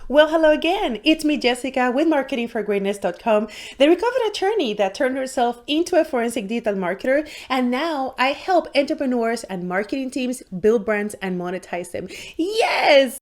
Well, hello again. It's me, Jessica, with marketingforgreatness.com, the recovered attorney that turned herself into a forensic digital marketer. And now I help entrepreneurs and marketing teams build brands and monetize them. Yes!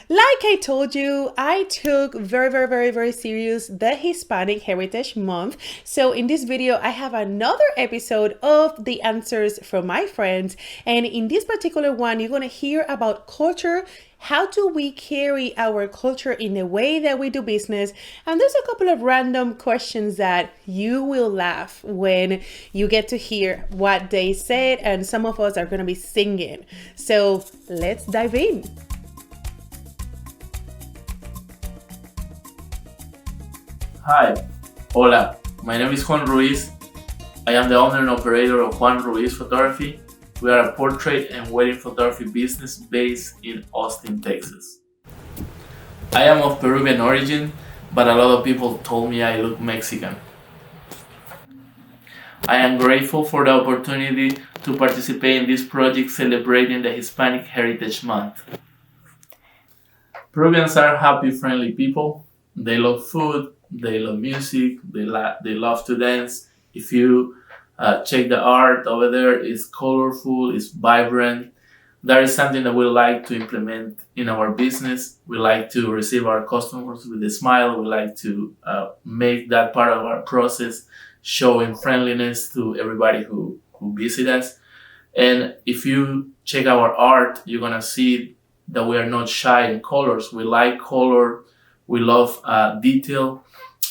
Like I told you, I took very serious the Hispanic Heritage Month. So in this video, I have another episode of the answers from my friends. And in this particular one, you're going to hear about culture. How do we carry our culture in the way that we do business? And there's a couple of random questions that you will laugh when you get to hear what they said. And some of us are going to be singing. So let's dive in. Hi, hola, my name is Juan Ruiz. I am the owner and operator of Juan Ruiz Photography. We are a portrait and wedding photography business based in Austin, Texas. I am of Peruvian origin, but a lot of people told me I look Mexican. I am grateful for the opportunity to participate in this project celebrating the Hispanic Heritage Month. Peruvians are happy, friendly people. They love food, they love music, they love to dance. If you check the art over there, it's colorful, it's vibrant. That is something that we like to implement in our business. We like to receive our customers with a smile. We like to make that part of our process, showing friendliness to everybody who visit us. And if you check our art, you're gonna see that we are not shy in colors. We like color. We love detail,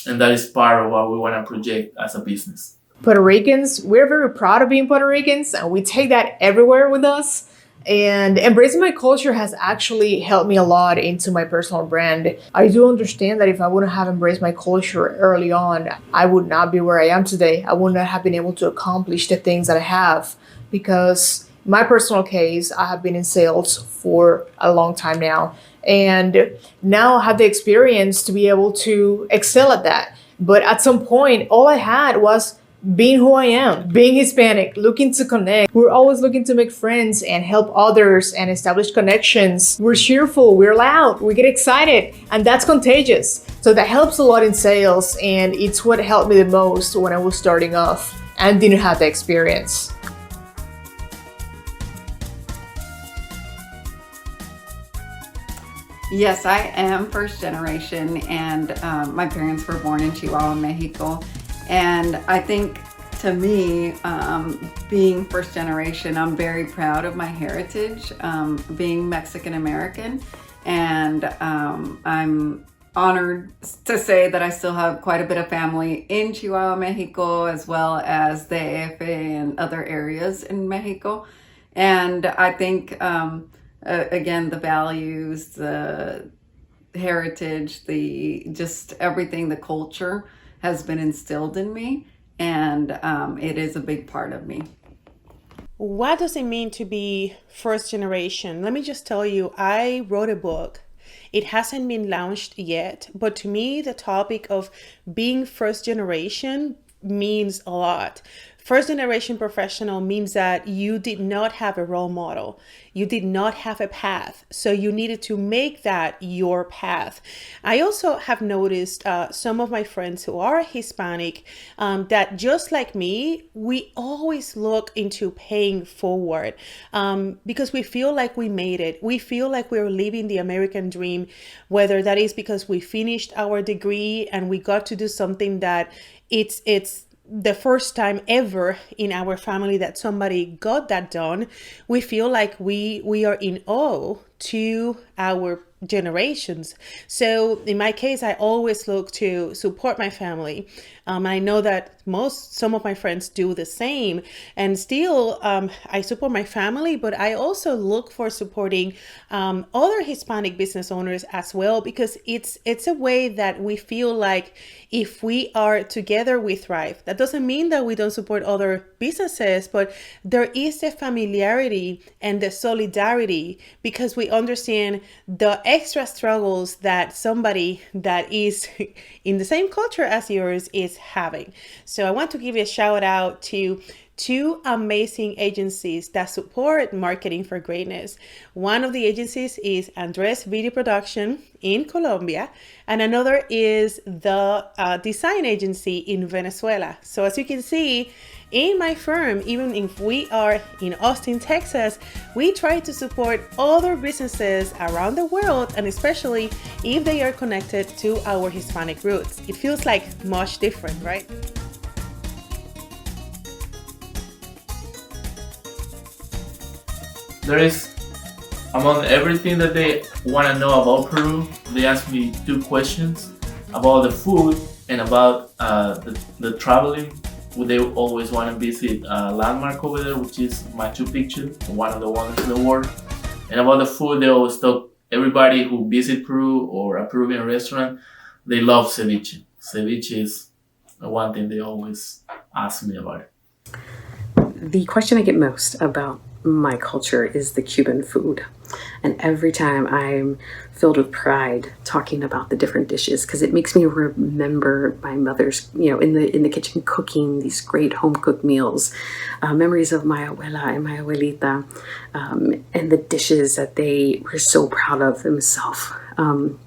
and that is part of what we want to project as a business. Puerto Ricans, we're very proud of being Puerto Ricans, and we take that everywhere with us. And embracing my culture has actually helped me a lot into my personal brand. I do understand that if I wouldn't have embraced my culture early on, I would not be where I am today. I would not have been able to accomplish the things that I have, because in my personal case, I have been in sales for a long time now. And now I have the experience to be able to excel at that. But at some point, all I had was being who I am, being Hispanic, looking to connect. We're always looking to make friends and help others and establish connections. We're cheerful, we're loud, we get excited, and that's contagious. So that helps a lot in sales, and it's what helped me the most when I was starting off and didn't have the experience. Yes, I am first generation, and my parents were born in Chihuahua, Mexico. And I think, to me, being first generation, I'm very proud of my heritage, being Mexican American. And I'm honored to say that I still have quite a bit of family in Chihuahua, Mexico, as well as the AFA and other areas in Mexico. And I think again, the values, the heritage, the just everything, the culture has been instilled in me, and it is a big part of me. What does it mean to be first generation? Let me just tell you, I wrote a book. It hasn't been launched yet, but to me, the topic of being first generation means a lot. First generation professional means that you did not have a role model. You did not have a path. So you needed to make that your path. I also have noticed some of my friends who are Hispanic that just like me, we always look into paying forward because we feel like we made it. We feel like we're living the American dream, whether that is because we finished our degree and we got to do something that it's the first time ever in our family that somebody got that done. We feel like we are in awe to our generations. So in my case, I always look to support my family. I know that some of my friends do the same, and still I support my family, but I also look for supporting other Hispanic business owners as well, because it's a way that we feel like if we are together, we thrive. That doesn't mean that we don't support other businesses, but there is a familiarity and the solidarity because we understand the extra struggles that somebody that is in the same culture as yours is is having. So I want to give a shout out to two amazing agencies that support marketing for greatness. One of the agencies is Andres Video Production in Colombia, and another is the design agency in Venezuela. So as you can see, in my firm, even if we are in Austin, Texas, we try to support other businesses around the world, and especially if they are connected to our Hispanic roots. It feels like much different, right? There is, among everything that they want to know about Peru, they asked me two questions about the food and about the traveling. They always want to visit a landmark over there, which is Machu Picchu, one of the wonders in the world. And about the food, they always talk, everybody who visit Peru or a Peruvian restaurant, they love ceviche. Ceviche is the one thing they always ask me about it. The question I get most about my culture is the Cuban food. And every time I'm filled with pride talking about the different dishes, because it makes me remember my mother's, in the kitchen cooking these great home cooked meals, memories of my abuela and my abuelita, and the dishes that they were so proud of themselves. Some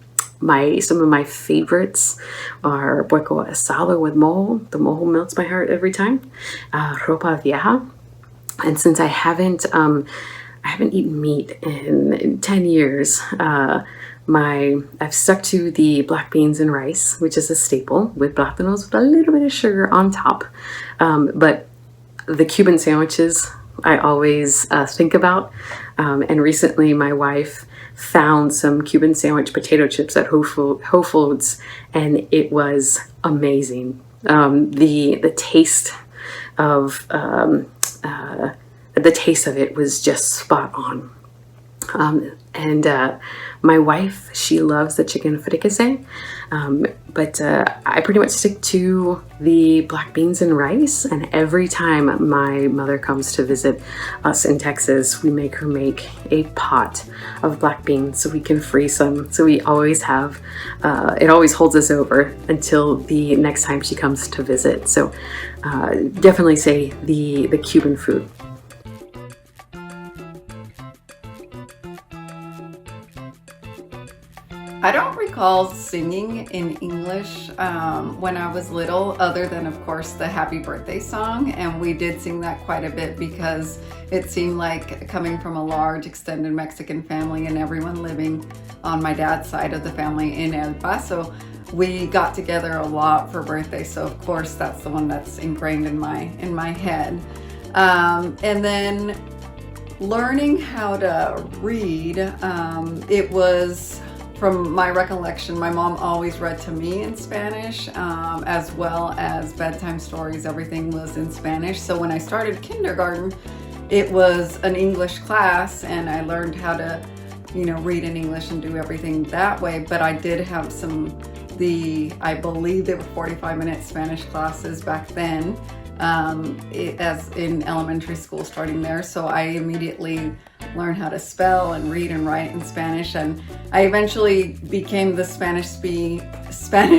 of my favorites are puerco asado with mojo. The mojo melts my heart every time. Ropa vieja. And since I haven't eaten meat in 10 years, I've stuck to the black beans and rice, which is a staple with plátanos with a little bit of sugar on top. But the Cuban sandwiches I always think about. And recently my wife found some Cuban sandwich potato chips at Whole Foods, and it was amazing. The taste of it was just spot on. And my wife, she loves the chicken fricassee, but I pretty much stick to the black beans and rice. And every time my mother comes to visit us in Texas, we make her make a pot of black beans so we can freeze them. So we always have, it always holds us over until the next time she comes to visit. So definitely say the Cuban food. I don't recall singing in English when I was little, other than, of course, the happy birthday song. And we did sing that quite a bit because it seemed like, coming from a large extended Mexican family and everyone living on my dad's side of the family in El Paso, we got together a lot for birthdays. So of course that's the one that's ingrained in my head. And then learning how to read, it was, from my recollection, my mom always read to me in Spanish, as well as bedtime stories. Everything was in Spanish. So when I started kindergarten, it was an English class, and I learned how to, read in English and do everything that way. But I did have I believe they were 45-minute Spanish classes back then, as in elementary school, starting there. So I immediately learned how to spell and read and write in Spanish, and I eventually became the Spanish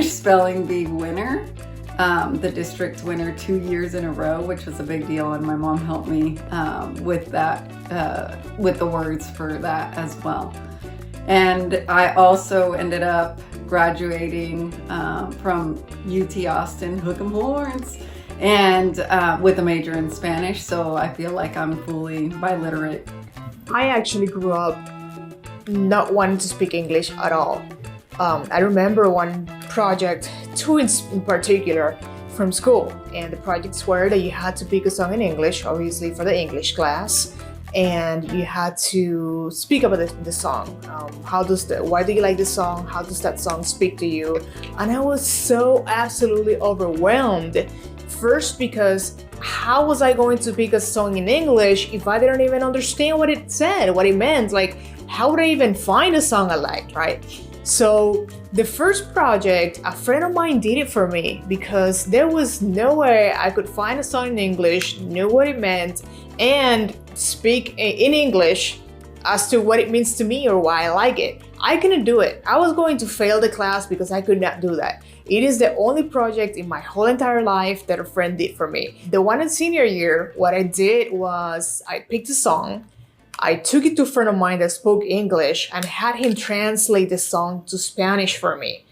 spelling bee winner, the district winner 2 years in a row, which was a big deal, and my mom helped me with that, with the words for that as well. And I also ended up graduating from UT Austin, hook 'em horns, and with a major in Spanish, so I feel like I'm fully biliterate. I actually grew up not wanting to speak English at all. I remember one project, two in particular, from school, and the projects were that you had to pick a song in English, obviously for the English class, and you had to speak about the song. Why do you like the song? How does that song speak to you? And I was so absolutely overwhelmed. First, because how was I going to pick a song in English if I didn't even understand what it said, what it meant? Like, how would I even find a song I liked, right? So the first project, a friend of mine did it for me because there was no way I could find a song in English, know what it meant, and speak in English as to what it means to me or why I like it. I couldn't do it. I was going to fail the class because I could not do that. It is the only project in my whole entire life that a friend did for me. The one in senior year, what I did was I picked a song, I took it to a friend of mine that spoke English and had him translate the song to Spanish for me.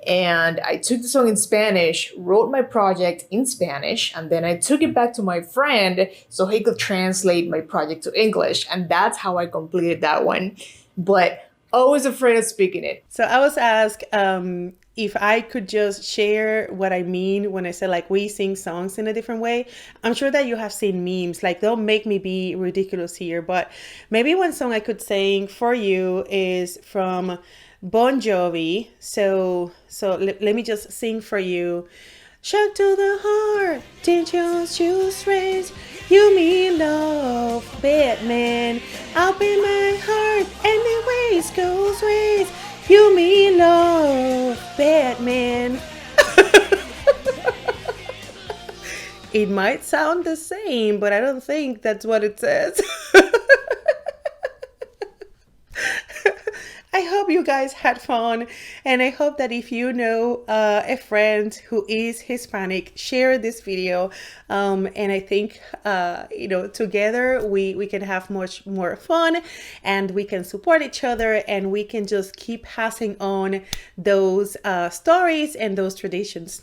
And I took the song in Spanish, wrote my project in Spanish, and then I took it back to my friend so he could translate my project to English. And that's how I completed that one. But always afraid of speaking it. So I was asked if I could just share what I mean when I say like we sing songs in a different way. I'm sure that you have seen memes, like they'll make me be ridiculous here, but maybe one song I could sing for you is from Bon Jovi. So let me just sing for you. Shock to the heart, tensions shoes raised. You mean love, Batman. Up in my heart, and the ways goes ways. You mean love, Batman. It might sound the same, but I don't think that's what it says. I hope you guys had fun, and I hope that if you know a friend who is Hispanic, share this video, and I think together we can have much more fun, and we can support each other, and we can just keep passing on those stories and those traditions.